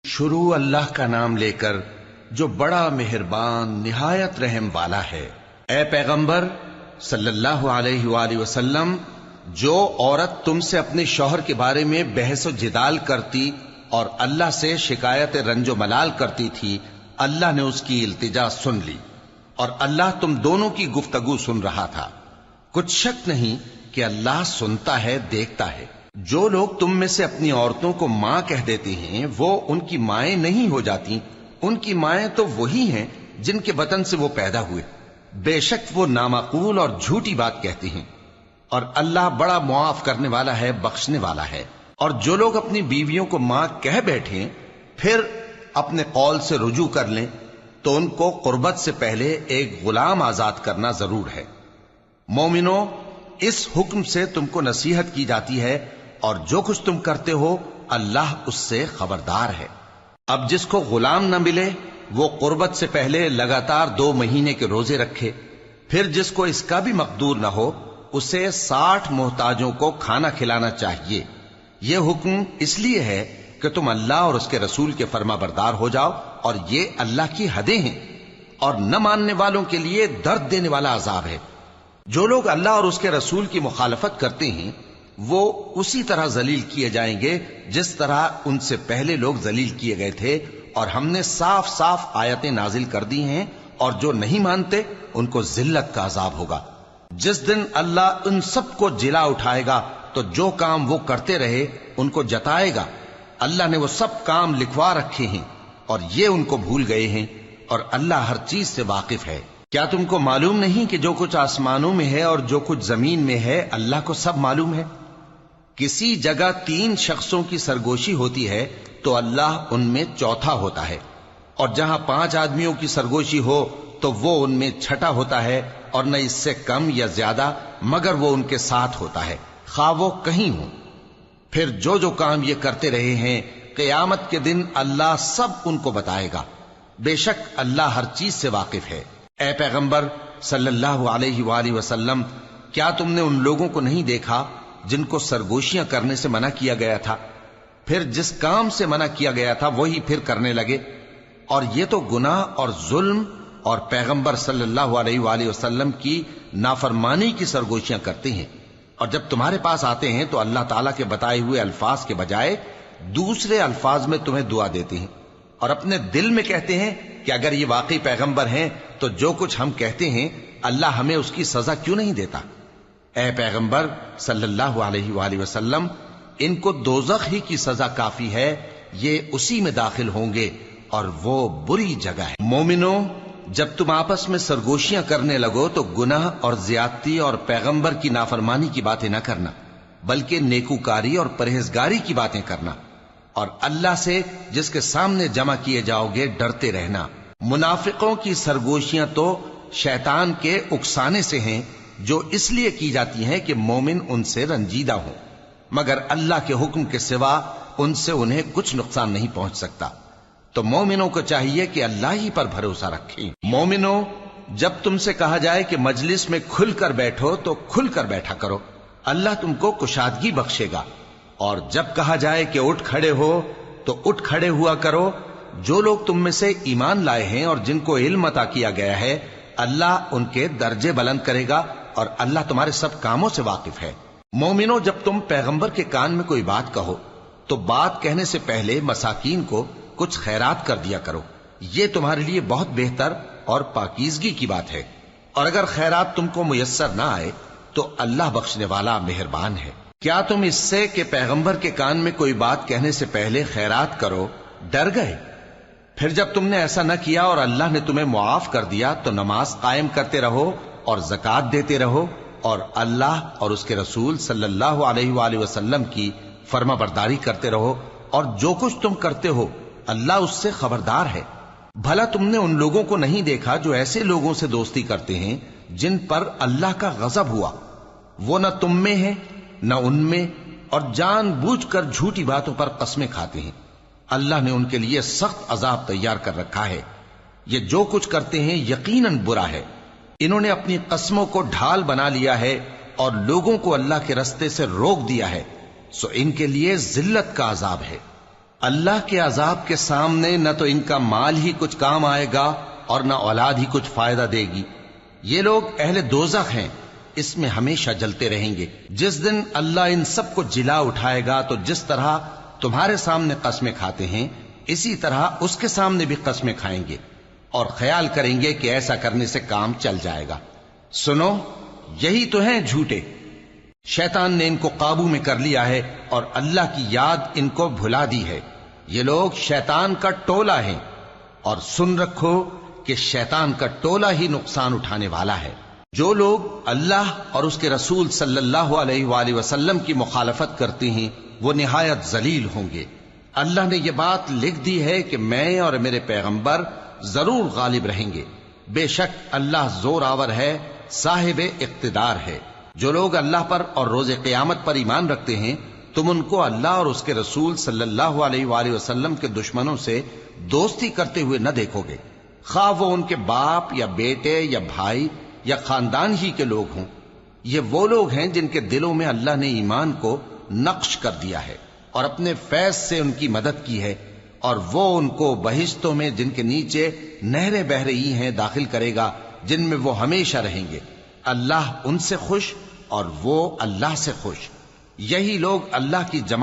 شروع اللہ کا نام لے کر جو بڑا مہربان نہایت رحم والا ہے۔ اے پیغمبر صلی اللہ علیہ وآلہ وسلم، جو عورت تم سے اپنے شوہر کے بارے میں بحث و جدال کرتی اور اللہ سے شکایت رنج و ملال کرتی تھی، اللہ نے اس کی التجا سن لی اور اللہ تم دونوں کی گفتگو سن رہا تھا۔ کچھ شک نہیں کہ اللہ سنتا ہے، دیکھتا ہے۔ جو لوگ تم میں سے اپنی عورتوں کو ماں کہہ دیتے ہیں وہ ان کی مائیں نہیں ہو جاتی، ان کی مائیں تو وہی ہیں جن کے بطن سے وہ پیدا ہوئے۔ بے شک وہ نامعقول اور جھوٹی بات کہتی ہیں، اور اللہ بڑا معاف کرنے والا ہے، بخشنے والا ہے۔ اور جو لوگ اپنی بیویوں کو ماں کہہ بیٹھیں پھر اپنے قول سے رجوع کر لیں تو ان کو قربت سے پہلے ایک غلام آزاد کرنا ضرور ہے۔ مومنو، اس حکم سے تم کو نصیحت کی جاتی ہے اور جو کچھ تم کرتے ہو اللہ اس سے خبردار ہے۔ اب جس کو غلام نہ ملے وہ قربت سے پہلے لگاتار 2 مہینے کے روزے رکھے، پھر جس کو اس کا بھی مقدور نہ ہو اسے 60 محتاجوں کو کھانا کھلانا چاہیے۔ یہ حکم اس لیے ہے کہ تم اللہ اور اس کے رسول کے فرما بردار ہو جاؤ، اور یہ اللہ کی حدیں ہیں، اور نہ ماننے والوں کے لیے درد دینے والا عذاب ہے۔ جو لوگ اللہ اور اس کے رسول کی مخالفت کرتے ہیں وہ اسی طرح ذلیل کیے جائیں گے جس طرح ان سے پہلے لوگ ذلیل کیے گئے تھے، اور ہم نے صاف صاف آیتیں نازل کر دی ہیں، اور جو نہیں مانتے ان کو ذلت کا عذاب ہوگا۔ جس دن اللہ ان سب کو جلا اٹھائے گا تو جو کام وہ کرتے رہے ان کو جتائے گا۔ اللہ نے وہ سب کام لکھوا رکھے ہیں اور یہ ان کو بھول گئے ہیں، اور اللہ ہر چیز سے واقف ہے۔ کیا تم کو معلوم نہیں کہ جو کچھ آسمانوں میں ہے اور جو کچھ زمین میں ہے اللہ کو سب معلوم ہے؟ کسی جگہ 3 شخصوں کی سرگوشی ہوتی ہے تو اللہ ان میں چوتھا ہوتا ہے، اور جہاں 5 آدمیوں کی سرگوشی ہو تو وہ ان میں چھٹا ہوتا ہے، اور نہ اس سے کم یا زیادہ مگر وہ ان کے ساتھ ہوتا ہے، خواہ وہ کہیں ہوں۔ پھر جو جو کام یہ کرتے رہے ہیں قیامت کے دن اللہ سب ان کو بتائے گا۔ بے شک اللہ ہر چیز سے واقف ہے۔ اے پیغمبر صلی اللہ علیہ وآلہ وسلم، کیا تم نے ان لوگوں کو نہیں دیکھا جن کو سرگوشیاں کرنے سے منع کیا گیا تھا، پھر جس کام سے منع کیا گیا تھا وہی پھر کرنے لگے؟ اور یہ تو گناہ اور ظلم اور پیغمبر صلی اللہ علیہ وآلہ وسلم کی نافرمانی کی سرگوشیاں کرتے ہیں، اور جب تمہارے پاس آتے ہیں تو اللہ تعالیٰ کے بتائے ہوئے الفاظ کے بجائے دوسرے الفاظ میں تمہیں دعا دیتے ہیں، اور اپنے دل میں کہتے ہیں کہ اگر یہ واقعی پیغمبر ہیں تو جو کچھ ہم کہتے ہیں اللہ ہمیں اس کی سزا کیوں نہیں دیتا؟ اے پیغمبر صلی اللہ علیہ وآلہ وسلم، ان کو دوزخ ہی کی سزا کافی ہے، یہ اسی میں داخل ہوں گے اور وہ بری جگہ ہے۔ مومنو، جب تم آپس میں سرگوشیاں کرنے لگو تو گناہ اور زیادتی اور پیغمبر کی نافرمانی کی باتیں نہ کرنا، بلکہ نیکوکاری اور پرہیزگاری کی باتیں کرنا، اور اللہ سے جس کے سامنے جمع کیے جاؤ گے ڈرتے رہنا۔ منافقوں کی سرگوشیاں تو شیطان کے اکسانے سے ہیں جو اس لیے کی جاتی ہیں کہ مومن ان سے رنجیدہ ہوں، مگر اللہ کے حکم کے سوا ان سے انہیں کچھ نقصان نہیں پہنچ سکتا۔ تو مومنوں کو چاہیے کہ اللہ ہی پر بھروسہ رکھیں۔ مومنوں، جب تم سے کہا جائے کہ مجلس میں کھل کر بیٹھو تو کھل کر بیٹھا کرو، اللہ تم کو کشادگی بخشے گا، اور جب کہا جائے کہ اٹھ کھڑے ہو تو اٹھ کھڑے ہوا کرو۔ جو لوگ تم میں سے ایمان لائے ہیں اور جن کو علم عطا کیا گیا ہے اللہ ان کے درجے بلند کرے گا، اور اللہ تمہارے سب کاموں سے واقف ہے۔ مومنو، جب تم پیغمبر کے کان میں کوئی بات کہو تو بات کہنے سے پہلے مساکین کو کچھ خیرات کر دیا کرو، یہ تمہارے لیے بہت بہتر اور پاکیزگی کی بات ہے، اور اگر خیرات تم کو میسر نہ آئے تو اللہ بخشنے والا مہربان ہے۔ کیا تم اس سے کہ پیغمبر کے کان میں کوئی بات کہنے سے پہلے خیرات کرو ڈر گئے؟ پھر جب تم نے ایسا نہ کیا اور اللہ نے تمہیں معاف کر دیا تو نماز قائم کرتے رہو اور زکوٰۃ دیتے رہو، اور اللہ اور اس کے رسول صلی اللہ علیہ وآلہ وسلم کی فرما برداری کرتے رہو، اور جو کچھ تم کرتے ہو اللہ اس سے خبردار ہے۔ بھلا تم نے ان لوگوں کو نہیں دیکھا جو ایسے لوگوں سے دوستی کرتے ہیں جن پر اللہ کا غضب ہوا؟ وہ نہ تم میں ہیں نہ ان میں، اور جان بوجھ کر جھوٹی باتوں پر قسمیں کھاتے ہیں۔ اللہ نے ان کے لیے سخت عذاب تیار کر رکھا ہے۔ یہ جو کچھ کرتے ہیں یقیناً برا ہے۔ انہوں نے اپنی قسموں کو ڈھال بنا لیا ہے اور لوگوں کو اللہ کے رستے سے روک دیا ہے، سو ان کے لیے ذلت کا عذاب ہے۔ اللہ کے عذاب کے سامنے نہ تو ان کا مال ہی کچھ کام آئے گا اور نہ اولاد ہی کچھ فائدہ دے گی۔ یہ لوگ اہل دوزخ ہیں، اس میں ہمیشہ جلتے رہیں گے۔ جس دن اللہ ان سب کو جلا اٹھائے گا تو جس طرح تمہارے سامنے قسمیں کھاتے ہیں اسی طرح اس کے سامنے بھی قسمیں کھائیں گے اور خیال کریں گے کہ ایسا کرنے سے کام چل جائے گا۔ سنو، یہی تو ہیں جھوٹے۔ شیطان نے ان کو قابو میں کر لیا ہے اور اللہ کی یاد ان کو بھلا دی ہے۔ یہ لوگ شیطان کا ٹولہ ہیں، اور سن رکھو کہ شیطان کا ٹولہ ہی نقصان اٹھانے والا ہے۔ جو لوگ اللہ اور اس کے رسول صلی اللہ علیہ وآلہ وسلم کی مخالفت کرتے ہیں وہ نہایت ذلیل ہوں گے۔ اللہ نے یہ بات لکھ دی ہے کہ میں اور میرے پیغمبر ضرور غالب رہیں گے۔ بے شک اللہ زور آور ہے، صاحب اقتدار ہے۔ جو لوگ اللہ پر اور روز قیامت پر ایمان رکھتے ہیں تم ان کو اللہ اور اس کے رسول صلی اللہ علیہ وآلہ وسلم کے دشمنوں سے دوستی کرتے ہوئے نہ دیکھو گے، خواہ وہ ان کے باپ یا بیٹے یا بھائی یا خاندان ہی کے لوگ ہوں۔ یہ وہ لوگ ہیں جن کے دلوں میں اللہ نے ایمان کو نقش کر دیا ہے اور اپنے فیض سے ان کی مدد کی ہے، اور وہ ان کو بہشتوں میں جن کے نیچے نہریں بہ رہی ہیں داخل کرے گا، جن میں وہ ہمیشہ رہیں گے۔ اللہ ان سے خوش اور وہ اللہ سے خوش۔ یہی لوگ اللہ کی جماعت